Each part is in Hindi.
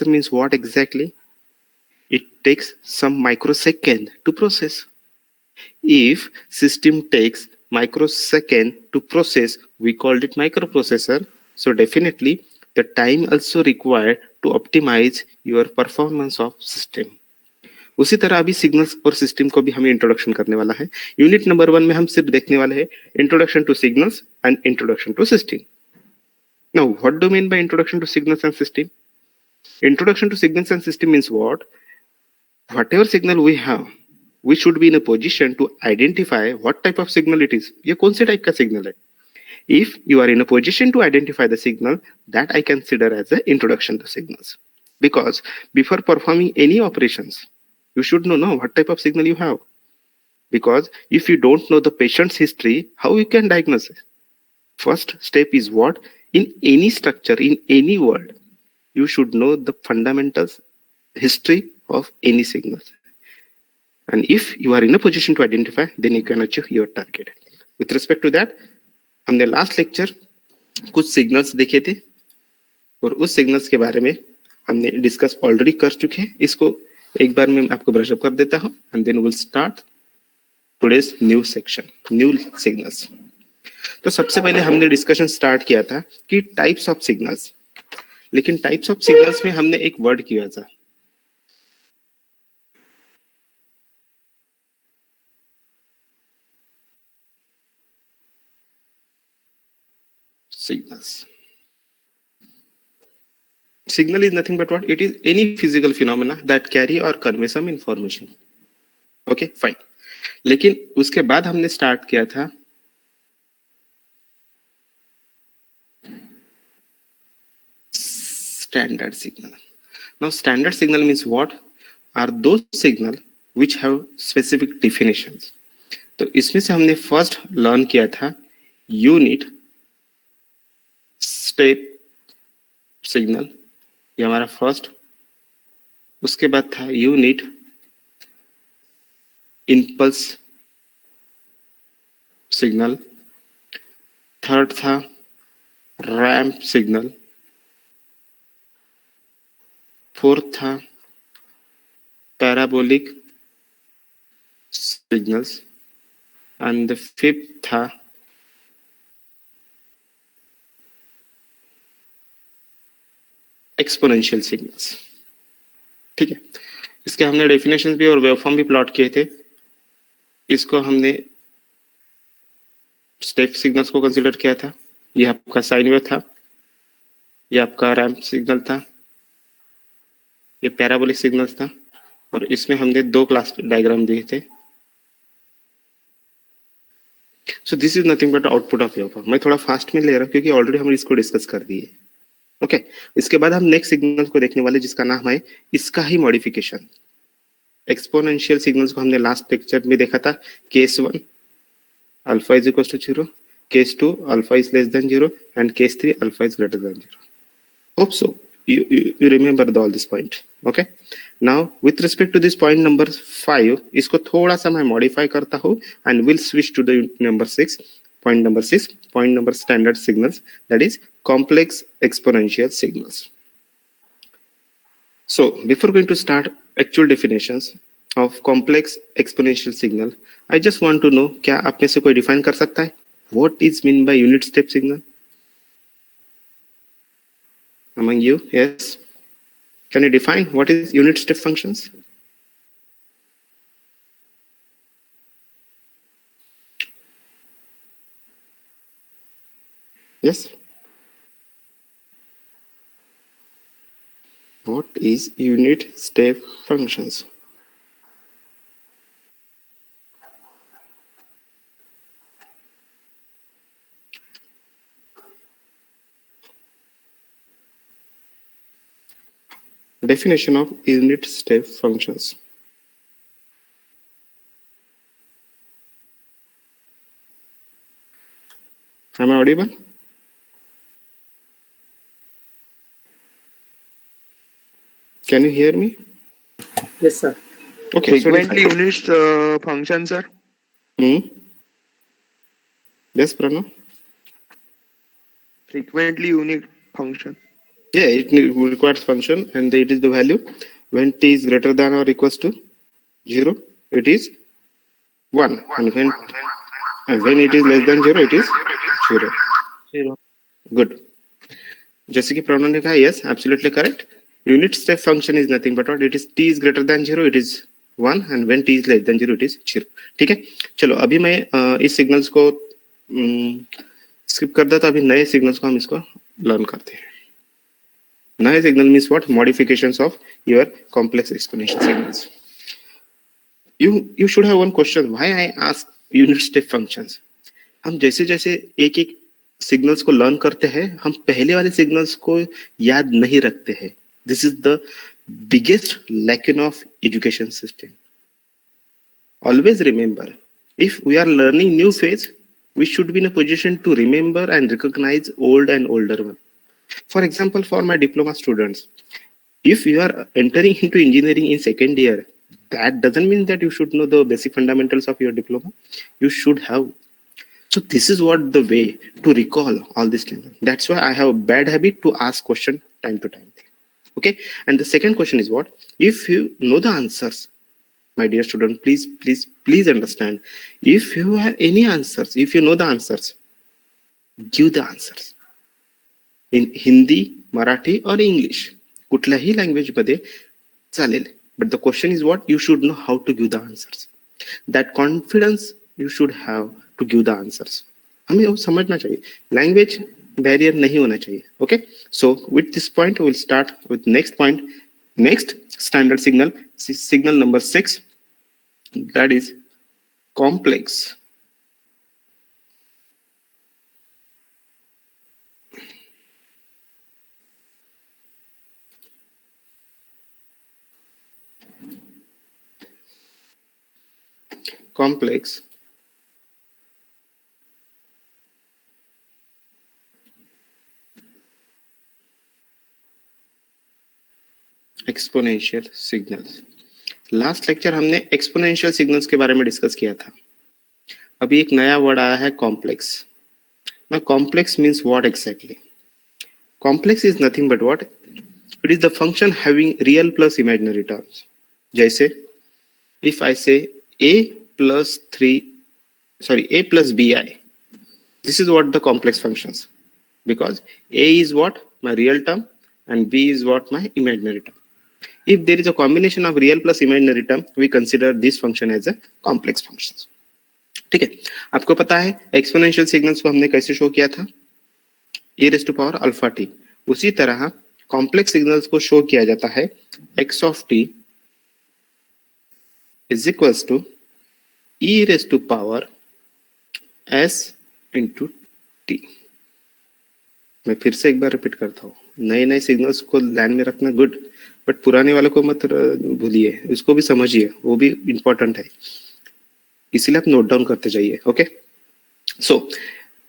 means what exactly? It takes some microsecond to process. If system takes microsecond to process, we called it microprocessor. So definitely the time also required to optimize your performance of system. उसी तरह अभी सिग्नल्स और सिस्टम को भी हमें इंट्रोडक्शन करने वाला है. यूनिट नंबर 1 में हम सिर्फ देखने वाले हैं introduction to signals and introduction to system. Now, what do you mean by introduction to signals and system? Introduction to signals and system means what? Whatever signal we have, we should be in a position to identify what type of signal it is. ये कौन से टाइप का सिग्नल है? If you are in a position to identify the signal, that I consider as an introduction to signals. Because before performing any operations, you should know what type of signal you have. Because if you don't know the patient's history, how you can diagnose it? First step is what? In any structure, in any world, you should know the fundamentals, history of any signals. And if you are in a position to identify, then you can achieve your target. With respect to that, हमने लास्ट लेक्चर कुछ सिग्नल्स देखे थे और उस सिग्नल्स के बारे में हमने डिस्कस ऑलरेडी कर चुके हैं. इसको एक बार मैं आपको ब्रश अप कर देता हूं and then will start today's new section, new signals. तो सबसे पहले हमने डिस्कशन स्टार्ट किया था कि टाइप्स ऑफ सिग्नल्स. लेकिन टाइप्स ऑफ सिग्नल्स में हमने एक वर्ड किया था, signals. Signal is nothing but what? It is any physical phenomena that carry or convey some information. Okay, fine. लेकिन उसके बाद हमने स्टार्ट किया था standard signal. Now, standard signal means what? Are those signal which have specific definitions. तो इसमें से हमने फर्स्ट लर्न किया था यूनिट स्टेप सिग्नल, ये हमारा फर्स्ट. उसके बाद था यूनिट इम्पल्स सिग्नल. थर्ड था रैंप सिग्नल. फोर्थ था parabolic signals and the fifth था एक्सपोनेंशियल सिग्नल्स. ठीक है, इसके हमने डेफिनेशन भी और वेवफॉर्म भी प्लॉट किए थे. इसको हमने स्टेप सिग्नल्स को कंसीडर किया था. ये आपका साइन वेव था, ये आपका रैंप सिग्नल था, ये पैराबोलिक सिग्नल्स था, और इसमें हमने दो क्लास डायग्राम दिए थे. So this is nothing but output of waveform. मैं थोड़ा फास्ट में ले रहा हूँ क्योंकि ऑलरेडी हम इसको डिस्कस कर दिए. ओके, इसके बाद हम नेक्स्ट सिग्नल को देखने वाले जिसका नाम है इसका ही मॉडिफिकेशन. एक्सपोनेंशियल सिग्नल्स को हमने लास्ट लेक्चर में देखा था. Case 1 alpha is equal to 0, case 2 alpha is less than 0 and case 3 alpha is greater than 0. Hope so you remember all this point. Okay, now with respect to this point number 5, इसको थोड़ा सा मैं मॉडिफाई करता हूँ and will switch to the number 6. Point number 6, point number standard signals, that is complex exponential signals. So before going to start actual definitions of complex exponential signal, I just want to know, क्या आप में से कोई डिफाइन कर सकता है what is mean by unit step signal? Among you, yes, can you define what is unit step functions? Yes, what is unit step functions? Definition of unit step functions. Am I audible? Can you hear me? Yes, sir. Okay. Frequently unit function, sir. Yes, Pranav. Frequently unit function. Yeah, it requires function and it is the value when t is greater than or equals to 0, it is 1, and when it is less than 0, it is 0. Zero. Good. जैसे कि प्रणव ने कहा, yes, absolutely correct. Unit step function is nothing but what? It is t is greater than 0, it is 1, and when t is less than 0, it is 0. ठीक है, चलो अभी मैं इस सिग्नल्स को स्किप कर देता, अभी नए सिग्नल्स को हम इसको लर्न करते हैं. नए signal means what? Modifications of your complex exponential signals. You should have one question, why I ask unit step functions. हम जैसे जैसे एक एक सिग्नल्स को लर्न करते हैं, हम पहले वाले सिग्नल्स को याद नहीं रखते हैं. दिस इज द बिगेस्ट लैकिन of education system. Always remember, if we are learning new phase, we should be in a position to remember and recognize old and older one. For example, for my diploma students, if you are entering into engineering in second year, that doesn't mean that you should know the basic fundamentals of your diploma. You should have. So this is what the way to recall all these things. That's why I have a bad habit to ask question time to time. Okay. And the second question is what? If you know the answers, my dear student, please understand. If you have any answers, if you know the answers, give the answers in Hindi, Marathi, or English. कुठल्याही लँग्वेज मध्ये चालेल. But the question is what? You should know how to give the answers. That confidence you should have to give the answers. हमें वो समझना चाहिए. Language barrier नहीं होना चाहिए. Okay. So with this point, we will start with next point. Next standard signal, signal number 6. That is complex. Complex exponential signals. Last lecture हमने एक्सपोनेंशियल सिग्नल्स के बारे में डिस्कस किया था. अभी एक नया वर्ड आया है complex. Now complex means what exactly? Complex is nothing but what? It is the function having real plus imaginary terms. जैसे if I say a plus bi, this is what the complex functions, because a is what? My real term, and b is what? My imaginary term. If there is a combination of real plus imaginary term, we consider this function as a complex functions. ठीक है. आपको पता है एक्सपोनेंशियल सिग्नल्स को हमने कैसे शो किया था? e raised to power alpha t. उसी तरह कॉम्प्लेक्स सिग्नल्स को शो किया जाता है x of t is equals to e raised to power s into t. मैं फिर से एक बार रिपीट करता हूँ. नए नए सिग्नल्स को ध्यान में रखना गुड, बट पुराने वालों को मत भूलिए, उसको भी समझिए, वो भी इंपॉर्टेंट है, इसीलिए आप नोट डाउन करते जाइए. Okay. So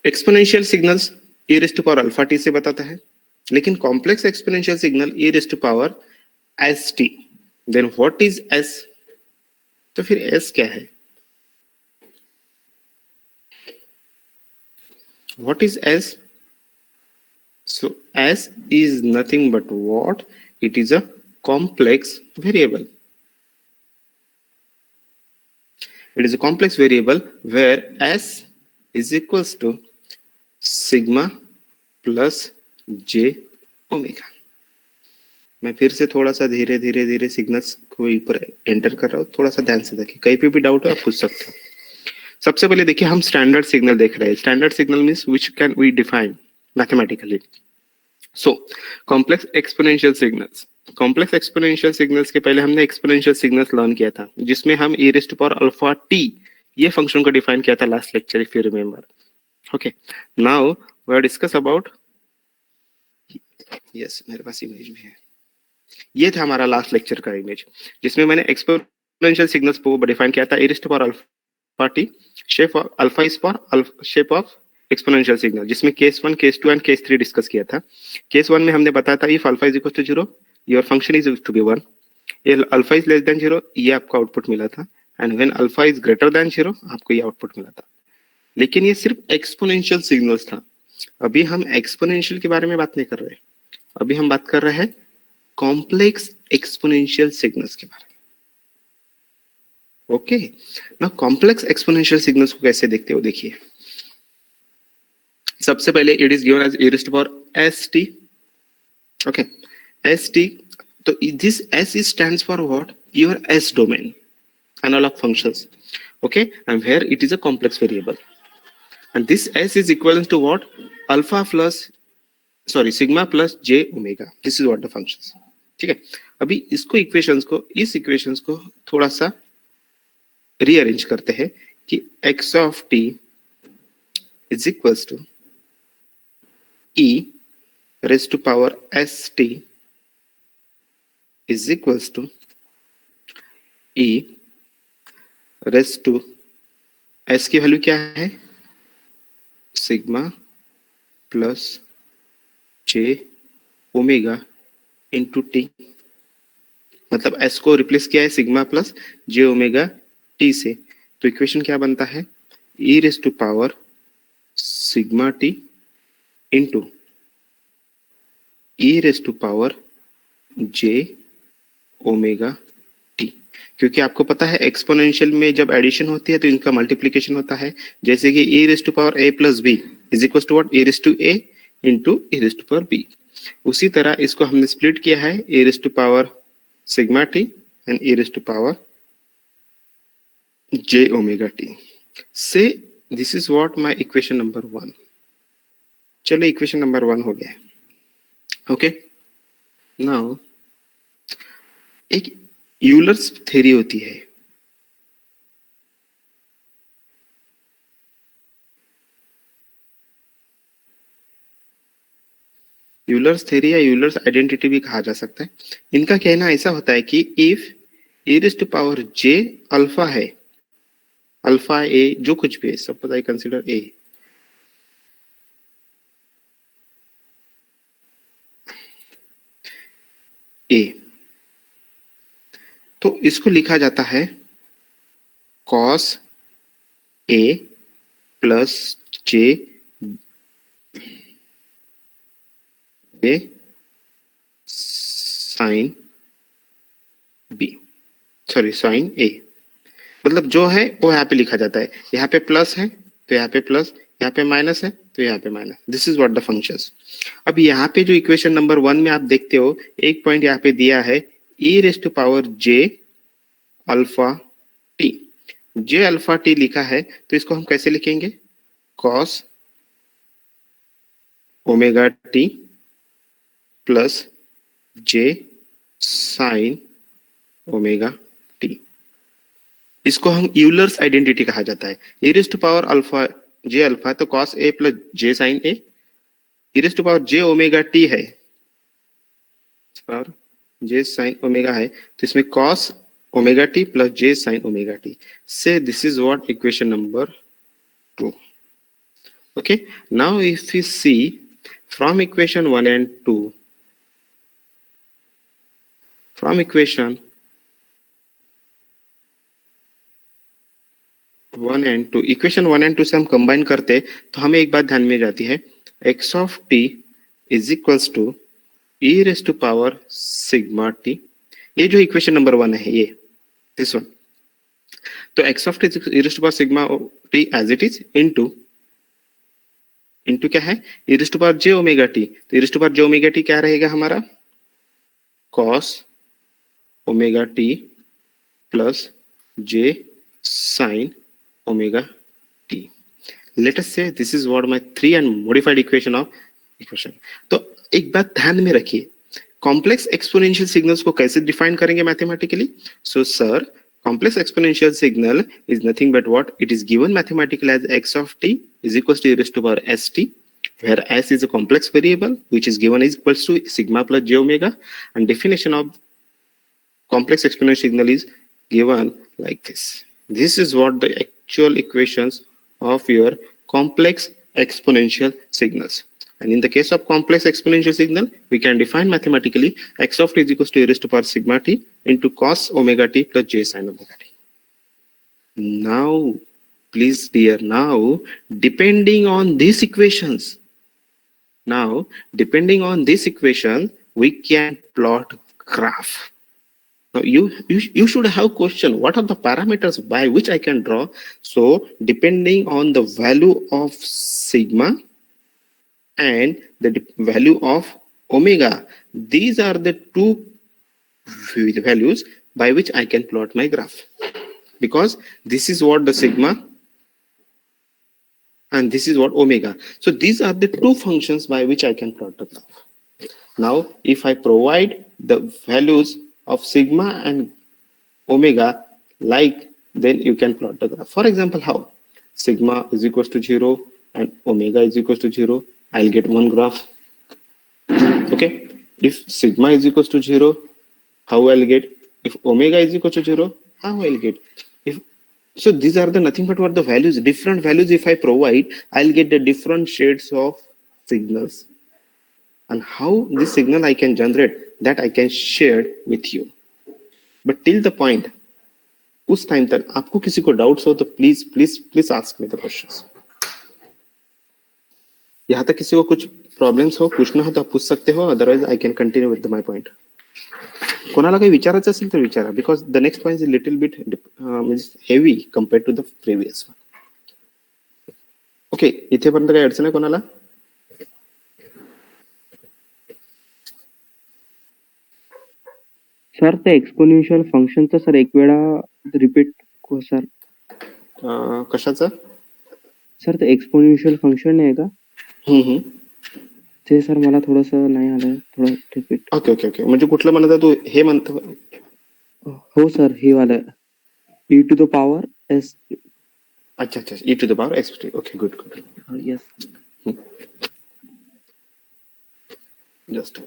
exponential signals e raised to power alpha t से बताता है, लेकिन complex exponential signal e raised to power s t. Then what is s? तो फिर s क्या है? What is s? So s is nothing but what? It is a complex variable. It is a complex variable where s is equals to sigma plus j omega. मैं फिर से थोड़ा सा धीरे धीरे सिग्नल्स को ऊपर एंटर कर रहा हूँ, थोड़ा सा ध्यान से देखिए, कहीं पे भी डाउट हो आप पूछ सकते हो. सबसे पहले देखिए हम स्टैंडर्ड सिग्नल देख रहे हैं. Standard signal means which can we define mathematically. So complex exponential signals. Complex exponential signals के पहले हमने एक्सपोनेंशियल सिग्नल्स लर्न किया था, जिसमें हम e raised to power alpha t ये फंक्शन को डिफाइन किया था last lecture, if you remember. Okay. Now we are discuss about, yes मेरे पास इमेज भी है. ये था हमारा लास्ट लेक्चर का इमेज, जिसमें मैंने एक्सपोनेंशियल सिग्नल्स को डिफाइन किया था e raised to power alpha t. Shape of alpha is for shape of exponential signal, जिसमें case 1, case 2 and case 3 discuss किया था. केस 1 में हमने बताया था if alpha is equal to 0 your function is to be 1. ये अल्फा इज लेस देन 0 ये आपको आउटपुट मिला था, and when alpha is greater than 0 आपको ये आउटपुट मिला था. लेकिन ये सिर्फ एक्सपोनेंशियल सिग्नल्स था. अभी हम एक्सपोनेंशियल के बारे में बात नहीं कर रहे. अभी हम बात कर रहे हैं कॉम्प्लेक्स एक्सपोनेंशियल सिग्नल्स के बारे में। ओके, ना कॉम्प्लेक्स एक्सपोनेंशियल सिग्नल्स को कैसे देखते हो, देखिए सबसे पहले it is given as e raised to power st. Okay, st, तो दिस s stands for what? Your s domain, analog functions. Okay, and here it is a complex variable, and this s is equivalent to what? Alpha plus, sorry, sigma plus j omega. This is what the functions. ठीक है, अभी इसको इक्वेशंस को, इस इक्वेशंस को थोड़ा सा रीअरेंज करते हैं कि x of t is equals to e raised to power st is equals to e raised to, s की वैल्यू क्या है? Sigma plus j omega into t, मतलब s को रिप्लेस किया है sigma plus j omega t से, तो इक्वेशन क्या बनता है? e raise to power sigma t into e raise to power j omega t, क्योंकि आपको पता है एक्सपोनेंशियल में जब एडिशन होती है तो इनका मल्टीप्लीकेशन होता है, जैसे कि e raise to power a plus b is equal to what? e raise to a into e raise to power b। उसी तरह इसको हमने स्प्लिट किया है, e raise to power sigma t and e raise to power j omega t से, this is what my equation number 1। चलो इक्वेशन नंबर 1 हो गया। ओके, नाउ एक यूलर्स थ्योरी होती है, यूलर्स थ्योरी या यूलर्स आइडेंटिटी भी कहा जा सकता है। इनका कहना ऐसा होता है कि if e raise to power j alpha है, अल्फा ए जो कुछ भी है, सपोज आई कंसीडर ए, ए, तो इसको लिखा जाता है cos a plus j a sine b, sorry sine a, मतलब जो है वो यहाँ पे लिखा जाता है, यहाँ पे प्लस है तो यहाँ पे प्लस, यहाँ पे माइनस है तो यहाँ पे minus. This is what the functions. अब यहाँ पे जो इक्वेशन नंबर 1 में आप देखते हो, एक पॉइंट यहाँ पे दिया है e raise to power j alpha t, j alpha t लिखा है, तो इसको हम कैसे लिखेंगे? cos omega t plus j sine omega t, इसको हम यूलर्स आइडेंटिटी कहा जाता है। e raise to power alpha j alpha, तो cos a plus j sine a, e raise to power j omega t है और j साइन ओमेगा है, तो इसमें cos omega t plus j sine omega t से, this is what equation number 2। okay, now if we see from equation 1 and 2, from equation 1 and 2, equation 1 and 2 से हम कंबाइन करते तो हमें एक बात ध्यान में जाती है, x of t is equals to e raise to power sigma t, ये जो इक्वेशन नंबर 1 है ये दिस वन, तो x of t is e raise to power sigma t as it is into क्या है? e raise to power j omega t, तो e raise to power j omega t क्या रहेगा हमारा? cos omega t plus j sin omega t. Let us say this is what my 3 and modified equation of equation. तो एक बात ध्यान में रखिए, कॉम्प्लेक्स एक्सपोनेंशियल सिग्नल्स को कैसे डिफाइन करेंगे mathematically? So sir, complex exponential signal is nothing but what? It is given mathematically as x of t is equals to e raised to power st, where s is a complex variable which is given is equals to sigma plus j omega, and definition of complex exponential signal is given like this. This is what the actual equations of your complex exponential signals. And in the case of complex exponential signal, we can define mathematically x of t is equals to e raised to power sigma t into cos omega t plus j sin omega t. Now, please dear, now depending on these equations, Now, depending on this equation, we can plot graph. Now, you should have question, what are the parameters by which I can draw? So, depending on the value of sigma and the value of omega, these are the two values by which I can plot my graph. Because this is what the sigma and this is what omega. So these are the two functions by which I can plot the graph. Now, if I provide the values of sigma and omega like, then you can plot the graph. For example, how? Sigma is equals to 0 and omega is equals to 0. I'll get one graph. Okay. If sigma is equals to 0, how I'll get? If omega is equal to 0, how I'll get? If so, these are the nothing but what the values, different values. If I provide, I'll get the different shades of signals. And how this signal I can generate, that I can share with you. But till the point, उस टाइम तक आपको किसी को डाउट्स हो तो please please please ask me the questions. यहाँ तक किसी को कुछ प्रॉब्लेम्स हो, पूछना हो तो आप पूछ सकते हो, otherwise I can continue with my point. कोणाला काही विचारायचं असेल तर विचारा, because the next point is little bit means heavy compared to the previous one. Okay, इथेपर्यंत काही अडचण आहे कोणाला? सर ते एक्सपोनेन्शियल फंक्शनचं सर एक वेळा रिपीट सर. कशाचं सर? ते एक्सपोनेन्शियल फंक्शन आहे का ते सर मला थोडंसं नाही आलं, थोडं रिपीट. ओके ओके ओके, म्हणजे कुठलं म्हणत आहे तू? हे म्हणतो? हो सर, हे वालं e to the power s. अच्छा अच्छा, e to the power x. Okay, good good. Yes. Just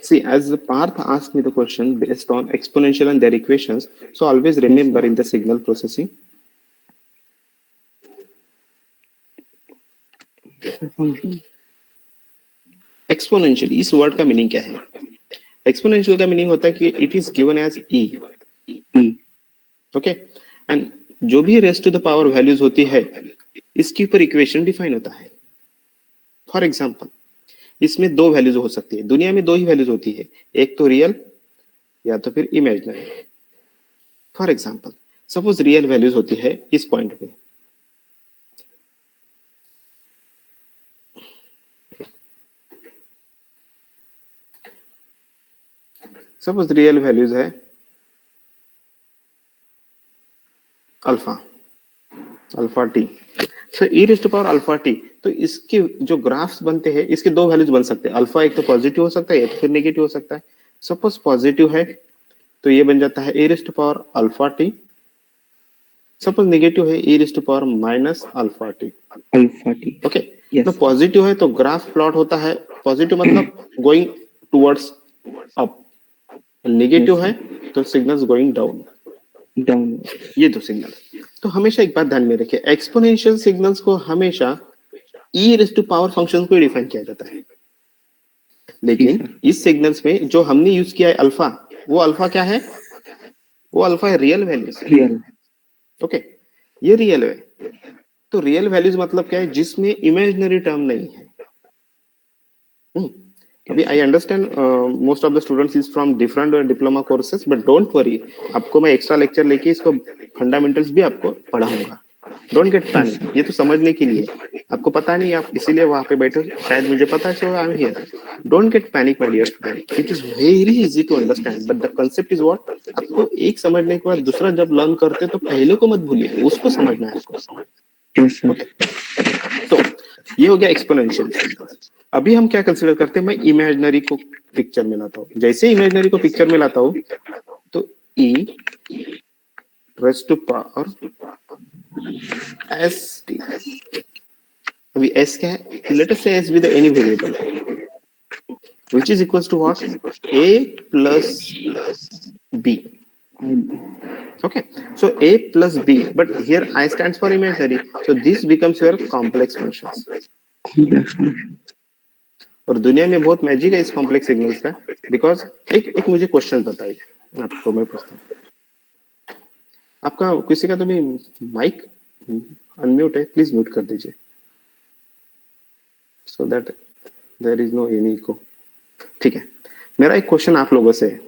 see, as the Parth asked me the question based on exponential and their equations, so always remember in the signal processing, exponential इस वर्ड का मीनिंग क्या है? एक्सपोनेंशियल का मीनिंग होता है कि it is given as e. Okay, and जो भी raised to the power values होती है, इसके ऊपर इक्वेशन डिफाइन होता है. फॉर एग्जांपल, इसमें दो वैल्यूज हो सकती है. दुनिया में दो ही वैल्यूज होती है, एक तो रियल या तो फिर imaginary. For example, suppose real values होती है इस पॉइंट पे. सपोज रियल वैल्यूज है alpha, alpha t. So e raise to power alpha t. तो इसके जो ग्राफ्स बनते हैं, इसके दो वैल्यूज बन सकते हैं. अल्फा एक तो पॉजिटिव हो सकता है, या तो फिर नेगेटिव हो सकता है. सपोज पॉजिटिव है तो ये बन जाता है a raise to power alpha टी. सपोज नेगेटिव है, a raise to power minus alpha टी. अल्फा टी. Okay, Yes. तो पॉजिटिव है तो ग्राफ प्लॉट होता है, पॉजिटिव मतलब गोइंग टुवर्ड्स अप. नेगेटिव है तो सिग्नल्स गोइंग डाउन. डाउन. ये दो सिग्नल. तो हमेशा एक बात ध्यान में रखिए, एक्सपोनेंशियल सिग्नल्स को हमेशा e raise to power function को डिफाइन किया जाता है. लेकिन इस सिग्नल्स में जो हमने यूज किया है अल्फा, वो अल्फा क्या है? वो अल्फा है रियल वैल्यूज. रियल. ओके, ये रियल है. तो रियल वैल्यूज मतलब क्या है? जिसमें इमेजिनरी टर्म नहीं है. अभी I understand most of the students is from different diploma courses, but don't worry, आपको मैं एक्स्ट्रा लेक्चर लेके इसको फंडामेंटल्स भी आपको पढ़ाऊंगा. डोंट गेट पैनिक, ये तो समझने के लिए. आपको पता नहीं, आप इसीलिए वहां पे बैठे, शायद मुझे पता है, so I am here. Don't get panic my dear student, it is very easy to understand, but the concept is what. आपको एक समझने के बाद दूसरा जब लर्न करते तो पहले को मत भूलिए, उसको समझना है आपको. Yes sir. तो ये हो गया एक्सपोनेंशियल. अभी हम क्या कंसीडर करते हैं? मैं इमेजिनरी को पिक्चर में लाता हूँ. जैसे इमेजिनरी को पिक्चर में लाता हूँ तो e raise to power s t. अभी एस क्या है? Let us say s with any variable which is equals to what? A plus b. Okay, so a plus b, but here I stands for imaginary, so this becomes your complex functions. Complex function. और दुनिया में बहुत मैजिक है इस कॉम्प्लेक्स सिग्नल्स का, बिकॉज एक मुझे क्वेश्चन बताइए आपको, मैं पूछता हूँ। आपका किसी का तो भी माइक अनम्यूट है, प्लीज म्यूट कर दीजिए, so that there is no any echo. ठीक है, मेरा एक क्वेश्चन आप लोगों से है।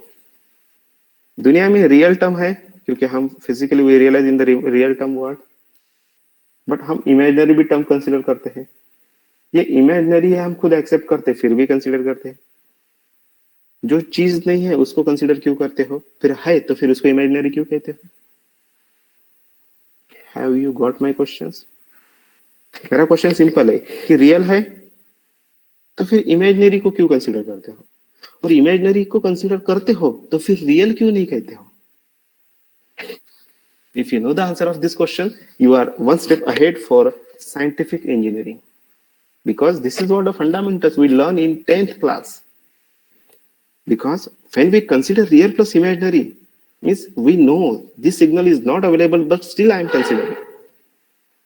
दुनिया में रियल टर्म है, क्योंकि हम physically we realize in the real term world, but हम इमेजिनरी भी टर्म कंसिडर करते हैं। ये इमेजिनरी है, हम खुद एक्सेप्ट करते फिर भी कंसिडर करते हैं। जो चीज नहीं है उसको कंसिडर क्यों करते हो, फिर है तो फिर उसको इमेजिनरी क्यों कहते हो? Have you got my questions? मेरा क्वेश्चन सिंपल है कि रियल है तो फिर इमेजिनरी को क्यों कंसिडर करते हो, और इमेजिनरी को कंसिडर करते हो तो फिर रियल क्यों नहीं कहते हो? If you know the answer of this question, you are one step ahead for scientific engineering, because this is what the fundamentals we learn in 10th class. Because when we consider real plus imaginary, means we know this signal is not available, but still I am considering.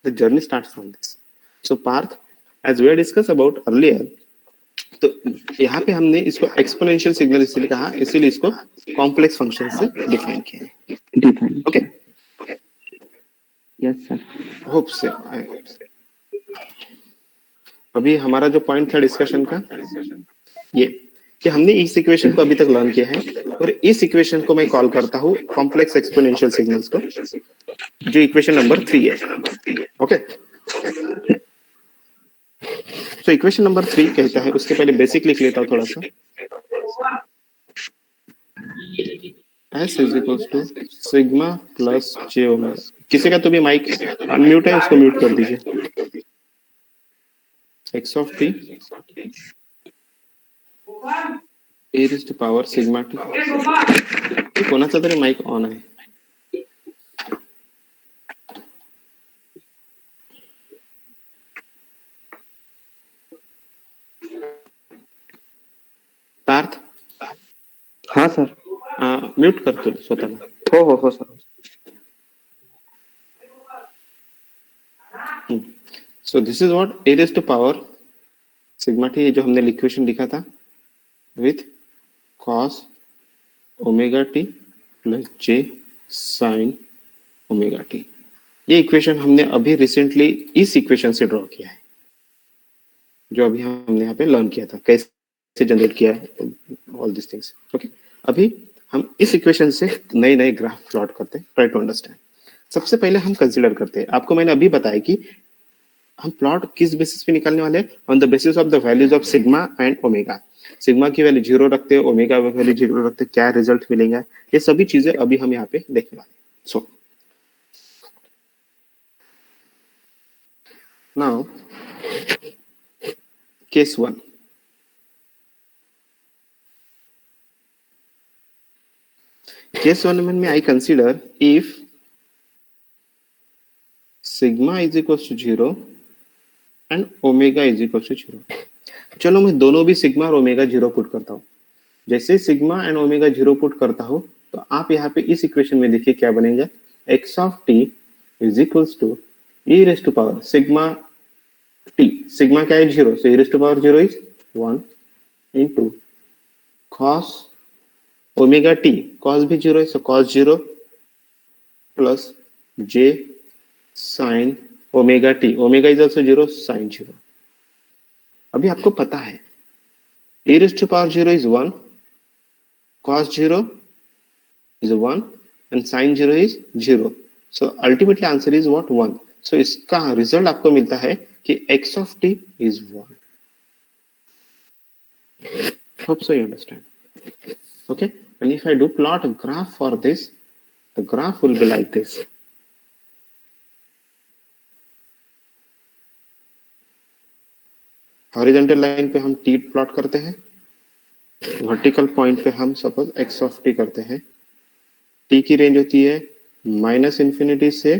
The journey starts from this. So Parth, as we discussed about earlier, तो यहाँ पे हमने इसको एक्सपोनेंशियल सिग्नल इसलिए कहा, इसीलिए इसको कॉम्प्लेक्स फंक्शन से डिफाइन किया है। Define. Okay, yes sir. Hope से अभी हमारा जो पॉइंट था डिस्कशन का ये कि हमने इस इक्वेशन को अभी तक लर्न किया है, और इस इक्वेशन को मैं कॉल करता हूँ कॉम्प्लेक्स एक्सपोनेंशियल सिग्नल्स को, जो इक्वेशन नंबर 3 है। ओके, तो इक्वेशन नंबर 3 कहता है, उसके पहले बेसिक लिख लेता हूँ थोड़ा सा। S is equal to sigma plus j omega. किसी का तो भी माइक अनम्यूट है, उसको म्यूट कर दीजिए। x of t a raised to power sigma t। कोणाचा तरी माइक ऑन आहे? पार्थ, हाँ सर। म्यूट करतो स्वतःला। हो sir. So this is what a raised to power sigma t, जो हमने इक्वेशन लिखा था, with cos omega t plus j sin omega t। ये इक्वेशन हमने अभी रिसेंटली इस इक्वेशन से ड्रॉ किया है, जो अभी हमने यहाँ पे लर्न किया था, कैसे जनरेट किया है, ऑल दिस थिंग्स। ओके, अभी हम इस इक्वेशन से नए नए ग्राफ प्लॉट करते हैं, ट्राई टू अंडरस्टैंड। सबसे पहले हम कंसिडर करते हैं, आपको मैंने अभी बताया कि हम प्लॉट किस बेसिस पे निकालने वाले हैं, on the basis of the values of sigma and omega. Sigma की वैल्यू 0 रखते हैं, ओमेगा वैल्यू 0 रखते हैं, क्या रिजल्ट मिलेगा, ये सभी चीजें अभी हम यहाँ पे देखने वाले हैं। सो नाउ केस 1, case 1 में I consider if sigma is equals to 0 and omega is equals to 0। चलो मैं दोनों भी सिग्मा और ओमेगा 0 पुट करता हूँ। जैसे सिग्मा एंड ओमेगा 0 पुट करता हूँ तो आप यहाँ पे इस इक्वेशन में देखिए क्या बनेगा, x of t is equals to e raised to power sigma t। Sigma क्या है 0, so e raised to power 0 is 1 into cos omega t, cos भी 0 है, so cos 0 plus j sin omega t, omega is also 0, sin 0। अभी आपको पता है e raised to power 0 is 1, cos 0 is 1 and sin 0 is 0, so ultimately answer is what, 1। so इसका रिजल्ट आपको मिलता है कि x of t is 1। hope so you understand। okay, and if I do plot a graph for this, the graph will be like this। Horizontal line पे हम t प्लॉट करते हैं, वर्टिकल पॉइंट पे हम सपोज x of t करते हैं। t की रेंज होती है -∞ से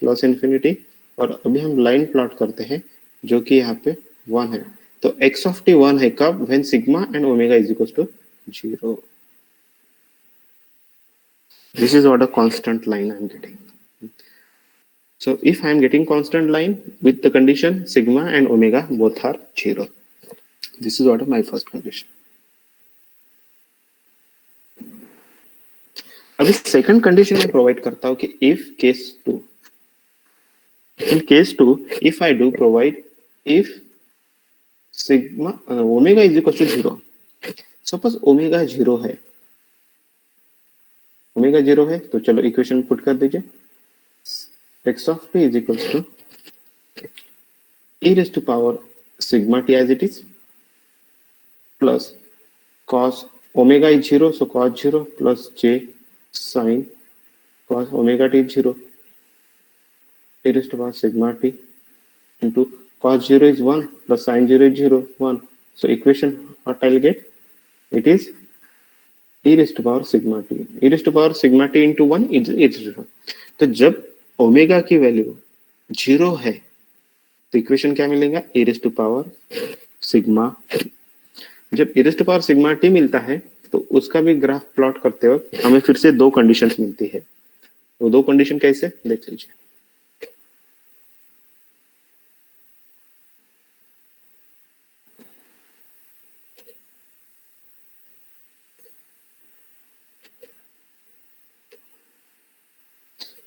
+∞, और अभी हम लाइन प्लॉट करते हैं जो कि यहाँ पे 1 है। तो x of t 1 है कब, when sigma and omega is equals to 0। This is what a constant line I am getting। So if I am getting constant line with the condition sigma and omega both are 0, this is what my first condition. अभी सेकंड कंडीशन में प्रोवाइड करता हूं कि if case 2, in case 2 if I do provide if sigma omega is equal to 0. Suppose omega 0 है, ओमेगा 0 है तो चलो इक्वेशन पुट कर दीजिए. x of t is equals to e raised to power sigma t as it is plus cos omega is 0, so cos 0 plus j sin cos omega t is 0 e raised to power sigma t into cos 0 is 1 plus sin 0 is 0 1. So equation what I'll get, it is e raised to power sigma t. E raised to power sigma t into 1 is 0. तो जब ओमेगा की वैल्यू 0 है तो इक्वेशन क्या मिलेगा, e raised to power sigma t. जब e raised to power sigma t मिलता है तो उसका भी ग्राफ प्लॉट करते वक्त हमें फिर से दो कंडीशंस मिलती है. वो दो कंडीशन कैसे देख लीजिए.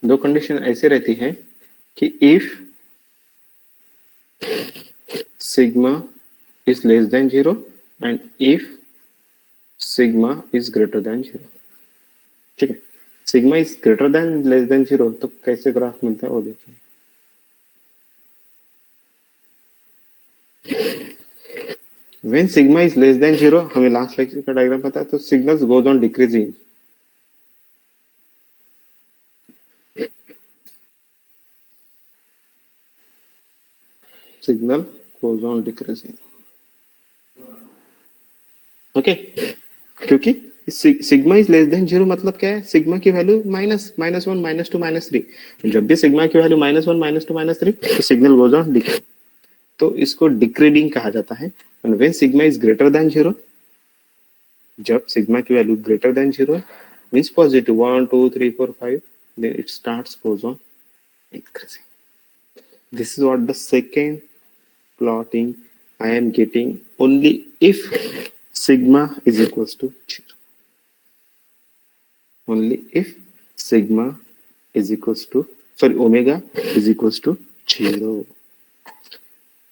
दो कंडीशन ऐसे रहती है कि if sigma is less than 0 and if sigma is greater than 0. ठीक है, sigma is greater than less than 0 तो कैसे ग्राफ मिलता है वो देखिए. When sigma is less than 0, हमें लास्ट लेक्चर का डायग्राम पता है, तो signals goes on decreasing. Signal goes on decreasing. Okay, क्योंकि सिग्मा इज लेस देन 0 मतलब क्या है, सिग्मा की वैल्यू माइनस -1 -2 -3. जब भी सिग्मा की वैल्यू -1 -2 -3 तो सिग्नल गोज ऑन डिक्रीज. तो इसको डिक्रीडिंग कहा जाता है. And when sigma is greater than 0, जब सिग्मा की value greater than 0 means positive 1 2 3 4 5, then it starts goes on increasing. This is what the second plotting I am getting only if sigma is equals to 0. Only if sigma is equals to omega is equals to 0.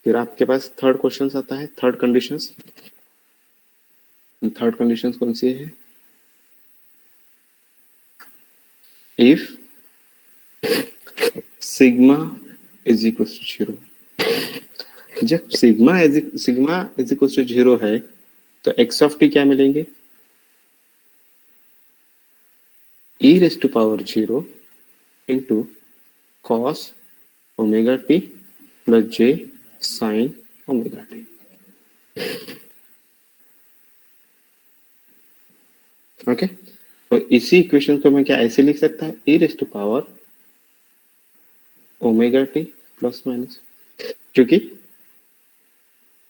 फिर आपके पास थर्ड क्वेश्चन आता है, थर्ड कंडीशंस. थर्ड कंडीशंस कौन सी है, if sigma is equal to 0. जब सिग्मा इज इक्वल टू 0 है तो एक्स ऑफ टी क्या मिलेंगे, e raised to power 0 into cos omega t plus j sin omega t. Okay, तो इसी इक्वेशन को मैं क्या ऐसे लिख सकता है, e raised to power omega t plus minus. क्योंकि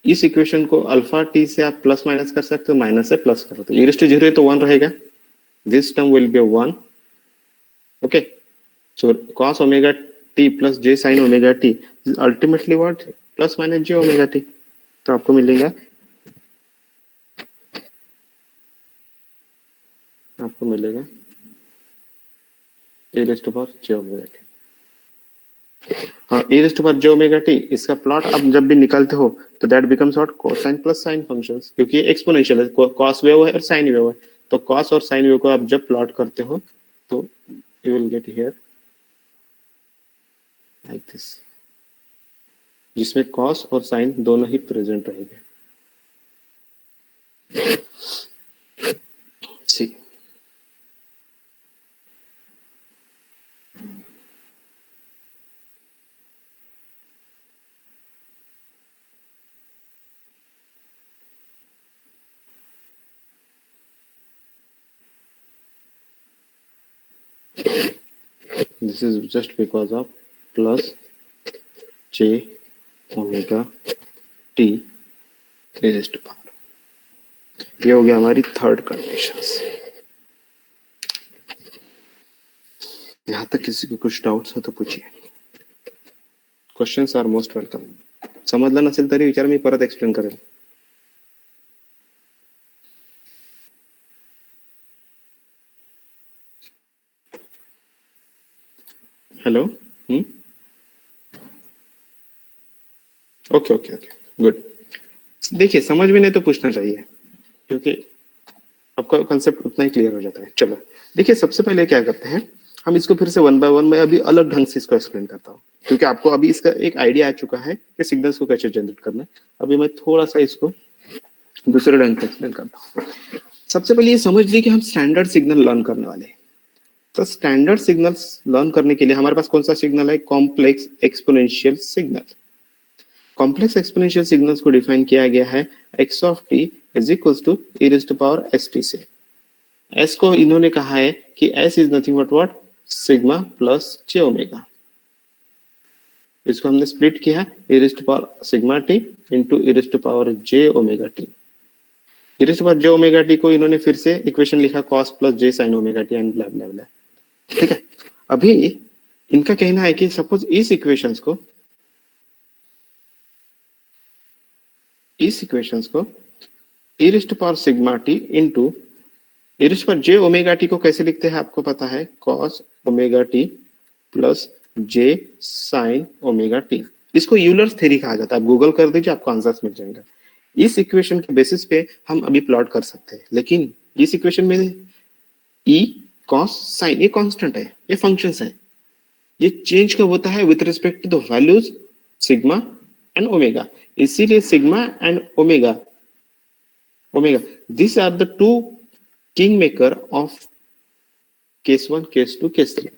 इस इक्वेशन को अल्फा टी से आप प्लस माइनस कर सकते हो, माइनस से प्लस करो तो e raised to 0 है तो 1 रहेगा. This term will be 1. Okay, so cos omega t plus j sin omega T is ultimately what, plus minus j omega t. तो आपको मिलेगा, e raised to power j omega T. हाँ, e raised to power j omega T, इसका प्लॉट आप जब भी निकालते हो तो that becomes what, cosine plus sign functions. क्योंकि एक्सपोनेंशियल है, कॉस वेव है और साइन वेव है. तो कॉस और साइन वेव को आप जब प्लॉट करते हो तो you will get here like this, जिसमें कॉस और साइन दोनों ही प्रेजेंट रहेंगे. सी, this is just because of plus j omega t raised to power. ये हो गया हमारी थर्ड कंडीशंस. यहाँ तक किसी को कुछ डाउट्स हो तो पूछिए. Questions are most welcome. समजलं नसेल तरी विचार, मी परत एक्सप्लेन करेल. Hello. Okay okay okay, good. देखिए समझ में नहीं तो पूछना चाहिए, क्योंकि आपका कंसेप्ट उतना ही क्लियर हो जाता है। चलो देखिए, सबसे पहले क्या करते हैं, हम इसको फिर से वन बाय वन मैं अभी अलग ढंग से इसको एक्सप्लेन करता हूँ, क्योंकि आपको अभी इसका एक आइडिया आ चुका है कि सिग्नल्स को कैसे जनरेट करना है। अभी मैं थोड़ा सा इसको दूसरे ढंग से एक्सप्लेन करता हूँ। सबसे पहले ये समझ लीजिए कि हम स्टैंडर्ड सिग्नल लर्न करने वाले हैं। तो स्टैंडर्ड सिग्नल्स लर्न करने के लिए हमारे पास कौन सा सिग्नल है? Complex exponential signal. Complex exponential signals को डिफाइन किया गया है x of t is equals to e raise to power st से। s को इन्होंने कहा है कि s इज nothing but what? Sigma plus j omega. इसको हमने स्प्लिट किया e raise to power sigma t into e raise to power j omega t। e raise to power j omega t को इन्होंने फिर से इक्वेशन लिखा cos plus j sin omega t and blah blah blah. ठीक है, अभी इनका कहना है कि सपोज इस इक्वेशंस को e raise to power sigma t into e raise to power j omega t को कैसे लिखते हैं आपको पता है? cos omega t plus j sin omega t। इसको यूलर्स थ्योरी कहा जाता है। आप गूगल कर दीजिए, आपको आंसर्स मिल जाएगा। इस इक्वेशन के बेसिस पे हम अभी प्लॉट कर सकते हैं, लेकिन इस इक्वेशन में e cos sin ये कांस्टेंट है, ये फंक्शंस है, ये चेंज कब होता है? With respect to the values sigma and omega. इसीलिए sigma and omega these are the two kingmaker of case 1, case 2, case 3।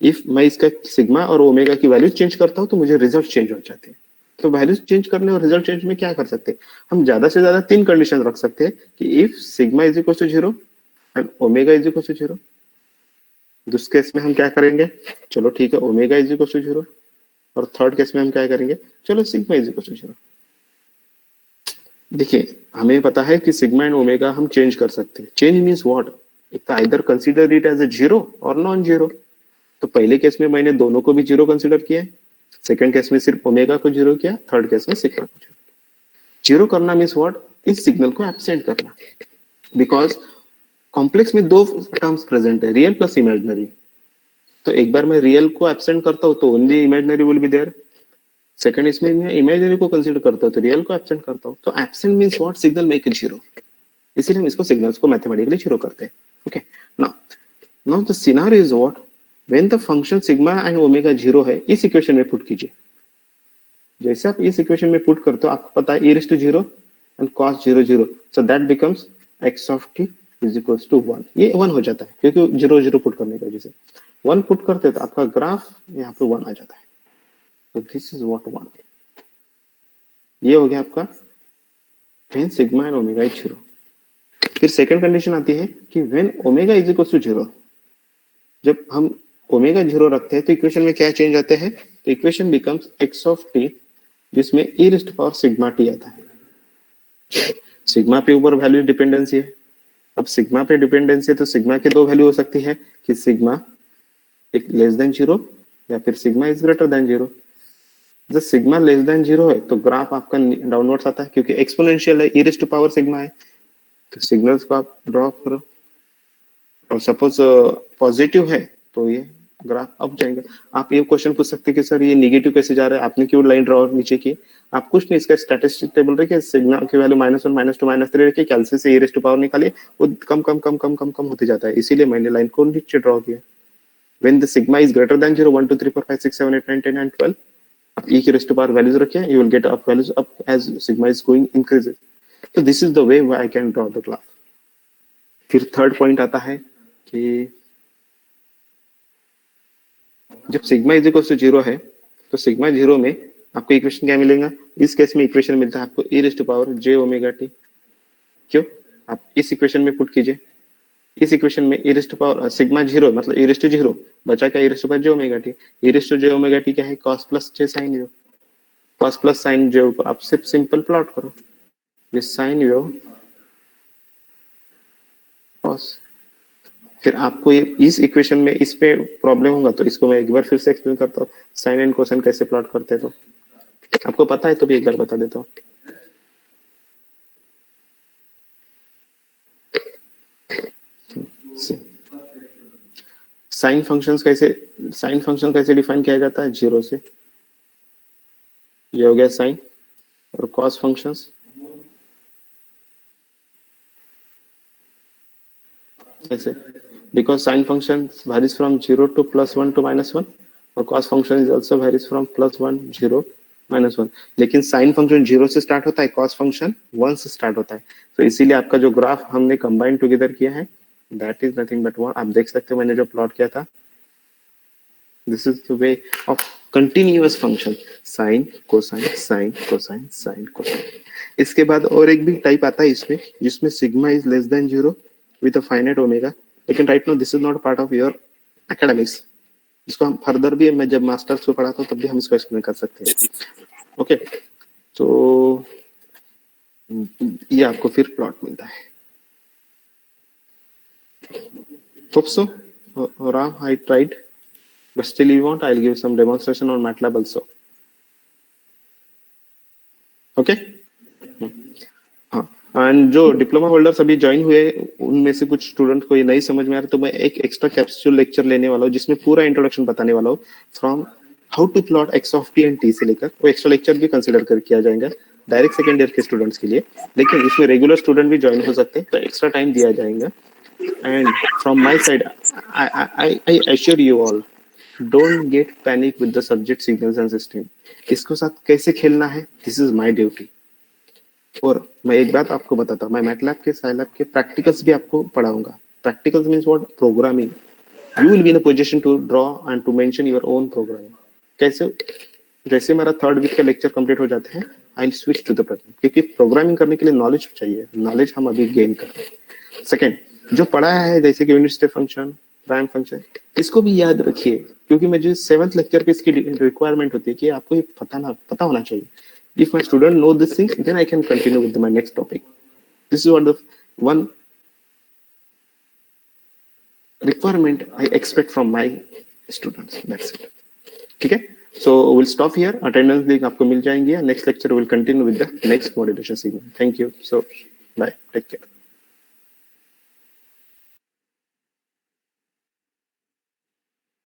If मैं इसका सिग्मा और ओमेगा की वैल्यू चेंज करता हूं तो मुझे रिजल्ट चेंज हो जाते हैं। तो वैल्यूज चेंज करने और रिजल्ट चेंज में क्या कर सकते हैं? हम ज्यादा से ज्यादा 3 कंडीशन रख सकते हैं कि if sigma is equal to 0 and omega is equal to 0। दूसरे केस में हम क्या करेंगे? चलो ठीक है, ओमेगा इज इक्वल टू 0। और थर्ड केस में हम क्या करेंगे? चलो सिग्मा इज इक्वल टू 0। देखिए हमें पता है कि सिग्मा एंड ओमेगा हम चेंज कर सकते हैं। Change means what? एक तो either consider it as a zero और नॉन जीरो। तो पहले केस में मैंने दोनों को भी जीरो कंसीडर किया, सेकंड केस में सिर्फ ओमेगा को जीरो किया, थर्ड केस में सिग्मा को जीरो। जीरो करना मींस व्हाट? इस सिग्नल को एब्सेंट करना, बिकॉज कॉम्प्लेक्स में दो टर्म्स प्रेजेंट है, रियल प्लस इमेजिनरी। तो एक बार मैं रियल को एब्सेंट करता हूं तो only imaginary will be there. Second इसमें मैं इमेजिनरी को कंसीडर करता हूं तो रियल को एब्सेंट करता हूं। तो absent means what? Signal make it zero. इसीलिए हम इसको सिग्नल्स को मैथमेटिकली जीरो करते हैं। Okay, now the scenario is what? When the function sigma and omega zero है, इस इक्वेशन में पुट कीजिए। जैसे आप इस इक्वेशन में पुट करते हो, आपको पता है e raise to 0 and cos 0 0, so that becomes x of t is equals to 1। ये 1 हो जाता है क्योंकि 0 0 पुट करने की वजह से 1 पुट करते हैं तो आपका ग्राफ यहाँ पे 1 आ जाता है। तो दिस इज व्हाट 1। ये हो गया आपका when sigma and omega is 0। फिर सेकंड कंडीशन आती है कि when omega is equals to 0। जब हम ओमेगा 0 रखते हैं तो इक्वेशन में क्या चेंज आते हैं? तो equation becomes x of t, जिसमें e raise to power sigma t आता है। सिग्मा पे ऊपर वैल्यू डिपेंडेंसी है। अब सिग्मा पे डिपेंडेंसी है तो सिग्मा के दो वैल्यू हो सकती है कि सिग्मा एक लेस देन 0 या फिर सिग्मा इज ग्रेटर देन 0। जब सिग्मा लेस देन 0 है तो ग्राफ आपका डाउनवर्ड्स आता है, क्योंकि एक्सपोनेंशियल है, e raise to power sigma है। तो सिग्नल्स को आप ड्रॉ करो, और सपोज पॉजिटिव है तो ये ग्राफ अप जाएगा। आप ये क्वेश्चन पूछ सकते हैं कि सर ये नेगेटिव कैसे जा रहा है, आपने क्यों लाइन ड्रॉ नीचे की? आप कुछ नहीं, इसका स्टैटिस्टिक टेबल रखिए, सिग्नल की वैल्यू -1 -2 -3 रखिए, कैलसी से e रेज़ टू पावर निकालिए, वो कम कम कम कम कम कम होते जाता है। इसीलिए मैंने लाइन को नीचे ड्रॉ किया। When the sigma is greater than 0, 1 2 3 4 5 6 7 8 9 10 and 12, आप e की रेज़ टू पावर वैल्यूज रखिए, you will get up values up as sigma is going increases. तो this is the way I can draw the graph. फिर थर्ड पॉइंट आता है कि जब सिग्मा इज इक्वल टू 0 है तो सिग्मा 0 में आपको इक्वेशन क्या मिलेगा? इस केस में इक्वेशन मिलता है आपको e raise to power j omega t। क्यों? आप इस इक्वेशन में पुट कीजिए। इस इक्वेशन में e raise to power sigma 0 मतलब e रेज़ टू 0 बचा क्या? e raise to power j omega t। e raise to j omega t क्या है? cos plus j sin wave. cos plus sin j को आप सिर्फ सिंपल प्लॉट करो, ये sin वेव cos। फिर आपको ये इस इक्वेशन में इस पे प्रॉब्लम होगा तो इसको मैं एक बार फिर से एक्सप्लेन करता हूँ, साइन एंड कोसाइन कैसे प्लॉट करते हैं। तो आपको पता है तो भी एक बार बता देता हूँ। साइन फंक्शन कैसे डिफाइन किया जाता है? 0 से। ये हो गया साइन। और कॉस फंक्शंस कैसे? Because sine function varies from 0 to +1 to -1 और cos function is also varies from +1 0 -1। लेकिन साइन फंक्शन 0 से स्टार्ट होता है, cos फंक्शन 1 से स्टार्ट होता है। तो इसीलिए आपका जो ग्राफ हमने कंबाइन टुगेदर किया है, दैट इज नथिंग बट 1। आप देख सकते हो मैंने जो प्लॉट किया था, this is the way of continuous function, sine cosine sine cosine sine cosine. इसके बाद और एक भी टाइप आता है इसमें, जिसमें sigma is less than 0 with a finite omega. लेकिन right now this is not part of your academics. इसको हम फर्दर भी, मैं जब मास्टर्स को पढ़ाता हूँ तब भी हम इसको एक्सप्लेन कर सकते हैं। ओके, तो ये आपको फिर प्लॉट मिलता है। Hope so Ram, I tried, but still you want, I'll give some demonstration on MATLAB also. Okay? हाँ, एंड जो डिप्लोमा होल्डर्स अभी ज्वाइन हुए उनमें से कुछ स्टूडेंट को ये नहीं समझ में आ रहा, तो मैं एक एक्स्ट्रा कैप्सूल लेक्चर लेने वाला हूँ जिसमें पूरा इंट्रोडक्शन बताने वाला हूँ, from how to plot x of t and t से लेकर। वो एक्स्ट्रा लेक्चर भी कंसिडर कर किया जाएगा डायरेक्ट सेकेंड ईयर के स्टूडेंट्स के लिए, लेकिन इसमें रेगुलर स्टूडेंट भी ज्वाइन हो सकते हैं, तो एक्स्ट्रा टाइम दिया जाएगा। And from my side I assure you all, don't get panic with the subject signals and system. इसके साथ कैसे खेलना है, दिस इज माई ड्यूटी। और मैं एक बात आपको बताता हूँ, मैं मैटलैब के साइलैब के प्रैक्टिकल्स भी आपको पढ़ाऊंगा। Practicals means what? Programming. You will be in a position to draw and to mention your own programming. कैसे? जैसे मेरा थर्ड वीक का लेक्चर कंप्लीट हो जाते हैं, I will switch to the programming, क्योंकि प्रोग्रामिंग करने के लिए नॉलेज चाहिए। नॉलेज हम अभी गेन करते हैं। सेकेंड, जो पढ़ाया है जैसे कि unit step function, ramp function, इसको भी याद रखिए, क्योंकि मुझे 7th लेक्चर पे इसकी रिक्वायरमेंट होती है कि आपको ये पता होना चाहिए। If my student know this thing, then I can continue with my next topic. This is what the one requirement I expect from my students. That's it. ठीक है? So we'll stop here. Attendance link आपको मिल जाएंगे. Next lecture will continue with the next modulation signal. Thank you. So bye. Take care.